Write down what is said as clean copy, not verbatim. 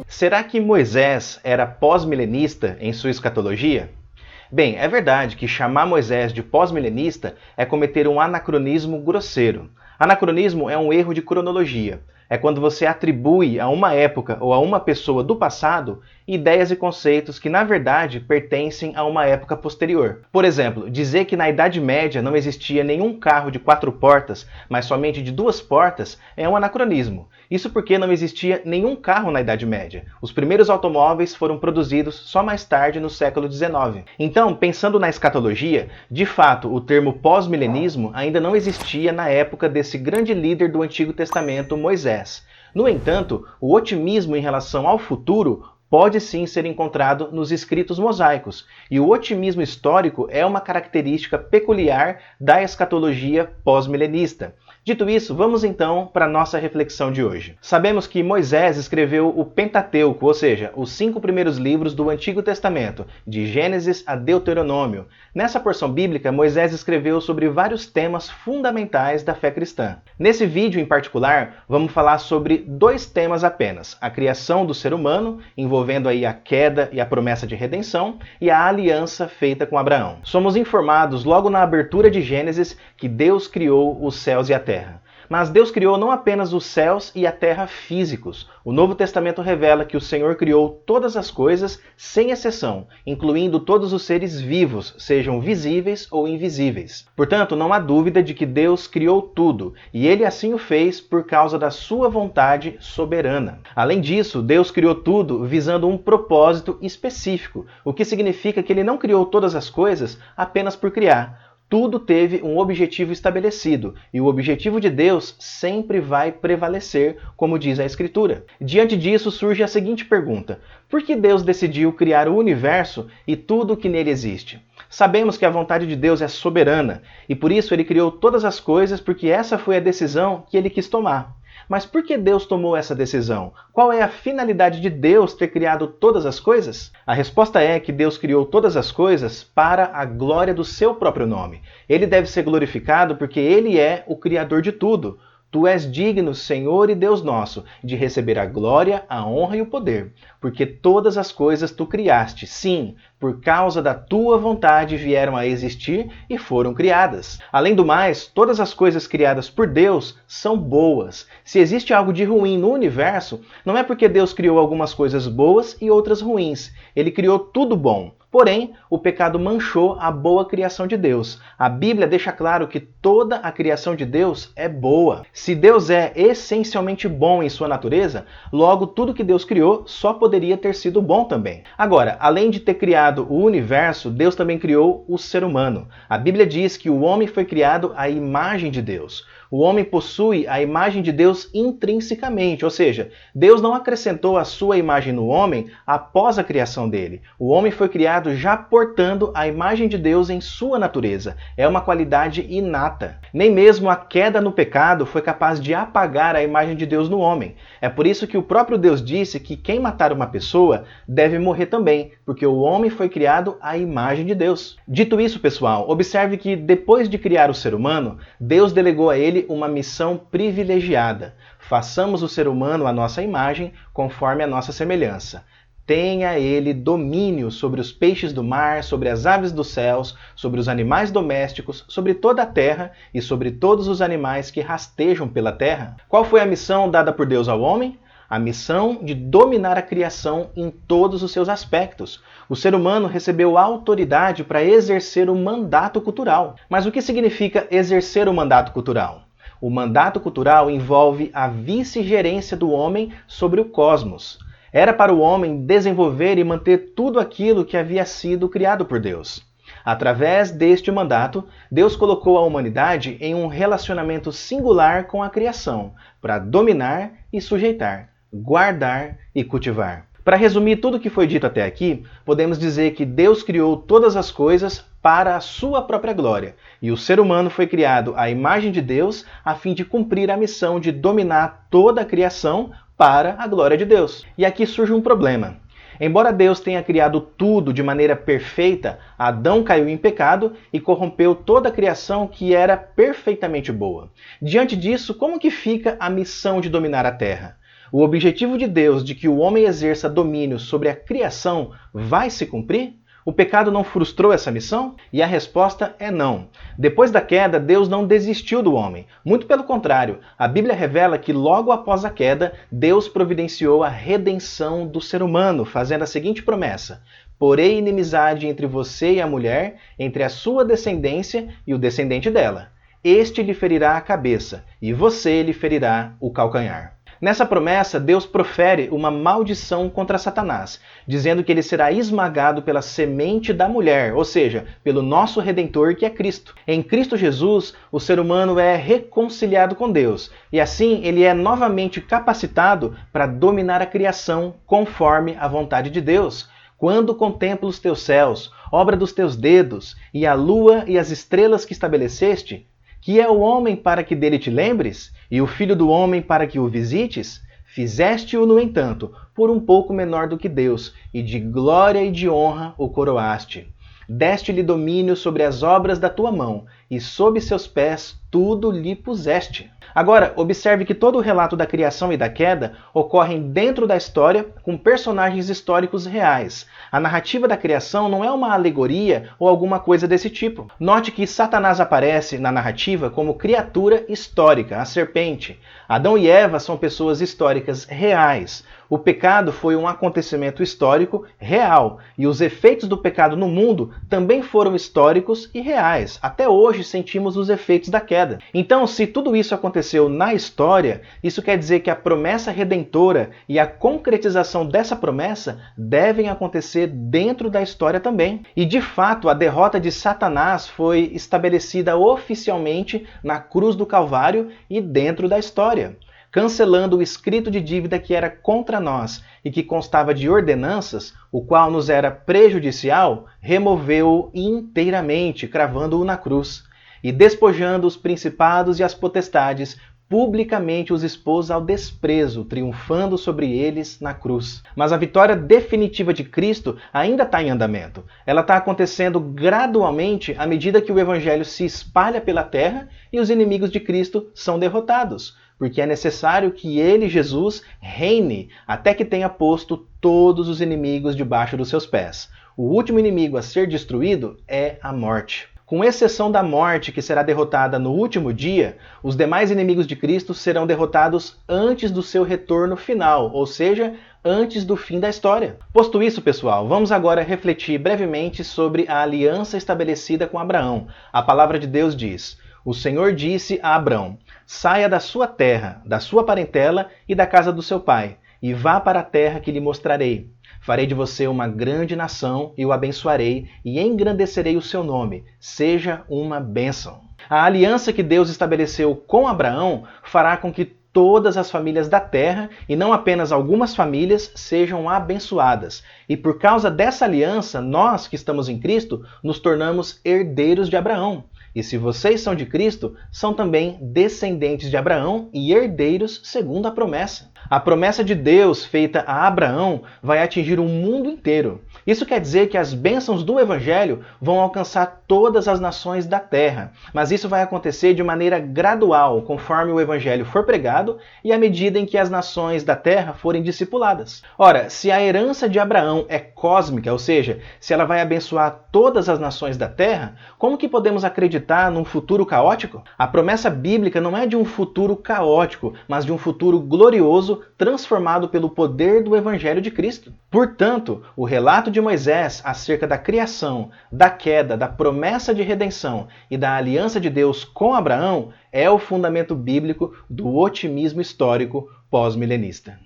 Será que Moisés era pós-milenista em sua escatologia? Bem, é verdade que chamar Moisés de pós-milenista é cometer um anacronismo grosseiro. Anacronismo é um erro de cronologia. É quando você atribui a uma época ou a uma pessoa do passado ideias e conceitos que, na verdade, pertencem a uma época posterior. Por exemplo, dizer que na Idade Média não existia nenhum carro de 4 portas, mas somente de 2 portas, é um anacronismo. Isso porque não existia nenhum carro na Idade Média. Os primeiros automóveis foram produzidos só mais tarde, no século XIX. Então, pensando na escatologia, de fato, o termo pós-milenismo ainda não existia na época desse grande líder do Antigo Testamento, Moisés. No entanto, o otimismo em relação ao futuro pode sim ser encontrado nos escritos mosaicos, e o otimismo histórico é uma característica peculiar da escatologia pós-milenista. Dito isso, vamos então para a nossa reflexão de hoje. Sabemos que Moisés escreveu o Pentateuco, ou seja, os 5 primeiros livros do Antigo Testamento, de Gênesis a Deuteronômio. Nessa porção bíblica, Moisés escreveu sobre vários temas fundamentais da fé cristã. Nesse vídeo em particular, vamos falar sobre 2 temas apenas: a criação do ser humano, envolvendo aí a queda e a promessa de redenção, e a aliança feita com Abraão. Somos informados logo na abertura de Gênesis que Deus criou os céus e a terra. Mas Deus criou não apenas os céus e a terra físicos. O Novo Testamento revela que o Senhor criou todas as coisas, sem exceção, incluindo todos os seres vivos, sejam visíveis ou invisíveis. Portanto, não há dúvida de que Deus criou tudo, e Ele assim o fez por causa da sua vontade soberana. Além disso, Deus criou tudo visando um propósito específico, o que significa que Ele não criou todas as coisas apenas por criar. Tudo teve um objetivo estabelecido, e o objetivo de Deus sempre vai prevalecer, como diz a Escritura. Diante disso surge a seguinte pergunta: por que Deus decidiu criar o universo e tudo o que nele existe? Sabemos que a vontade de Deus é soberana, e por isso Ele criou todas as coisas, porque essa foi a decisão que Ele quis tomar. Mas por que Deus tomou essa decisão? Qual é a finalidade de Deus ter criado todas as coisas? A resposta é que Deus criou todas as coisas para a glória do seu próprio nome. Ele deve ser glorificado porque Ele é o Criador de tudo. Tu és digno, Senhor e Deus nosso, de receber a glória, a honra e o poder, porque todas as coisas tu criaste, sim, por causa da tua vontade vieram a existir e foram criadas. Além do mais, todas as coisas criadas por Deus são boas. Se existe algo de ruim no universo, não é porque Deus criou algumas coisas boas e outras ruins. Ele criou tudo bom. Porém, o pecado manchou a boa criação de Deus. A Bíblia deixa claro que toda a criação de Deus é boa. Se Deus é essencialmente bom em sua natureza, logo tudo que Deus criou só poderia ter sido bom também. Agora, além de ter criado o universo, Deus também criou o ser humano. A Bíblia diz que o homem foi criado à imagem de Deus. O homem possui a imagem de Deus intrinsecamente, ou seja, Deus não acrescentou a sua imagem no homem após a criação dele. O homem foi criado já portando a imagem de Deus em sua natureza. É uma qualidade inata. Nem mesmo a queda no pecado foi capaz de apagar a imagem de Deus no homem. É por isso que o próprio Deus disse que quem matar uma pessoa deve morrer também, porque o homem foi criado à imagem de Deus. Dito isso, pessoal, observe que depois de criar o ser humano, Deus delegou a ele uma missão privilegiada. Façamos o ser humano à nossa imagem, conforme a nossa semelhança. Tenha ele domínio sobre os peixes do mar, sobre as aves dos céus, sobre os animais domésticos, sobre toda a terra e sobre todos os animais que rastejam pela terra. Qual foi a missão dada por Deus ao homem? A missão de dominar a criação em todos os seus aspectos. O ser humano recebeu autoridade para exercer o mandato cultural. Mas o que significa exercer o mandato cultural? O mandato cultural envolve a vice-gerência do homem sobre o cosmos. Era para o homem desenvolver e manter tudo aquilo que havia sido criado por Deus. Através deste mandato, Deus colocou a humanidade em um relacionamento singular com a criação, para dominar e sujeitar, guardar e cultivar. Para resumir tudo o que foi dito até aqui, podemos dizer que Deus criou todas as coisas para a sua própria glória, e o ser humano foi criado à imagem de Deus a fim de cumprir a missão de dominar toda a criação para a glória de Deus. E aqui surge um problema. Embora Deus tenha criado tudo de maneira perfeita, Adão caiu em pecado e corrompeu toda a criação que era perfeitamente boa. Diante disso, como que fica a missão de dominar a terra? O objetivo de Deus de que o homem exerça domínio sobre a criação vai se cumprir? O pecado não frustrou essa missão? E a resposta é não. Depois da queda, Deus não desistiu do homem. Muito pelo contrário, a Bíblia revela que logo após a queda, Deus providenciou a redenção do ser humano, fazendo a seguinte promessa: porém inimizade entre você e a mulher, entre a sua descendência e o descendente dela. Este lhe ferirá a cabeça, e você lhe ferirá o calcanhar. Nessa promessa, Deus profere uma maldição contra Satanás, dizendo que ele será esmagado pela semente da mulher, ou seja, pelo nosso Redentor que é Cristo. Em Cristo Jesus, o ser humano é reconciliado com Deus, e assim ele é novamente capacitado para dominar a criação conforme a vontade de Deus. Quando contemplo os teus céus, obra dos teus dedos, e a lua e as estrelas que estabeleceste, que é o homem para que dele te lembres, e o filho do homem para que o visites? Fizeste-o, no entanto, por um pouco menor do que Deus, e de glória e de honra o coroaste. Deste-lhe domínio sobre as obras da tua mão, e sob seus pés tudo lhe puseste. Agora, observe que todo o relato da criação e da queda ocorrem dentro da história com personagens históricos reais. A narrativa da criação não é uma alegoria ou alguma coisa desse tipo. Note que Satanás aparece na narrativa como criatura histórica, a serpente. Adão e Eva são pessoas históricas reais. O pecado foi um acontecimento histórico real, e os efeitos do pecado no mundo também foram históricos e reais. Até hoje sentimos os efeitos da queda. Então, se tudo isso aconteceu na história, isso quer dizer que a promessa redentora e a concretização dessa promessa devem acontecer dentro da história também. E de fato, a derrota de Satanás foi estabelecida oficialmente na cruz do Calvário e dentro da história. Cancelando o escrito de dívida que era contra nós e que constava de ordenanças, o qual nos era prejudicial, removeu-o inteiramente, cravando-o na cruz. E despojando os principados e as potestades, publicamente os expôs ao desprezo, triunfando sobre eles na cruz. Mas a vitória definitiva de Cristo ainda está em andamento. Ela está acontecendo gradualmente à medida que o Evangelho se espalha pela terra e os inimigos de Cristo são derrotados. Porque é necessário que ele, Jesus, reine até que tenha posto todos os inimigos debaixo dos seus pés. O último inimigo a ser destruído é a morte. Com exceção da morte, que será derrotada no último dia, os demais inimigos de Cristo serão derrotados antes do seu retorno final, ou seja, antes do fim da história. Posto isso, pessoal, vamos agora refletir brevemente sobre a aliança estabelecida com Abraão. A palavra de Deus diz: o Senhor disse a Abrão: saia da sua terra, da sua parentela e da casa do seu pai, e vá para a terra que lhe mostrarei. Farei de você uma grande nação e o abençoarei e engrandecerei o seu nome. Seja uma bênção. A aliança que Deus estabeleceu com Abraão fará com que todas as famílias da terra, e não apenas algumas famílias, sejam abençoadas. E por causa dessa aliança, nós que estamos em Cristo, nos tornamos herdeiros de Abraão. E se vocês são de Cristo, são também descendentes de Abraão e herdeiros segundo a promessa. A promessa de Deus feita a Abraão vai atingir o mundo inteiro. Isso quer dizer que as bênçãos do Evangelho vão alcançar todas as nações da terra. Mas isso vai acontecer de maneira gradual, conforme o Evangelho for pregado e à medida em que as nações da terra forem discipuladas. Ora, se a herança de Abraão é cósmica, ou seja, se ela vai abençoar todas as nações da terra, como que podemos acreditar num futuro caótico? A promessa bíblica não é de um futuro caótico, mas de um futuro glorioso transformado pelo poder do Evangelho de Cristo. Portanto, o relato de Moisés acerca da criação, da queda, da promessa de redenção e da aliança de Deus com Abraão é o fundamento bíblico do otimismo histórico pós-milenista.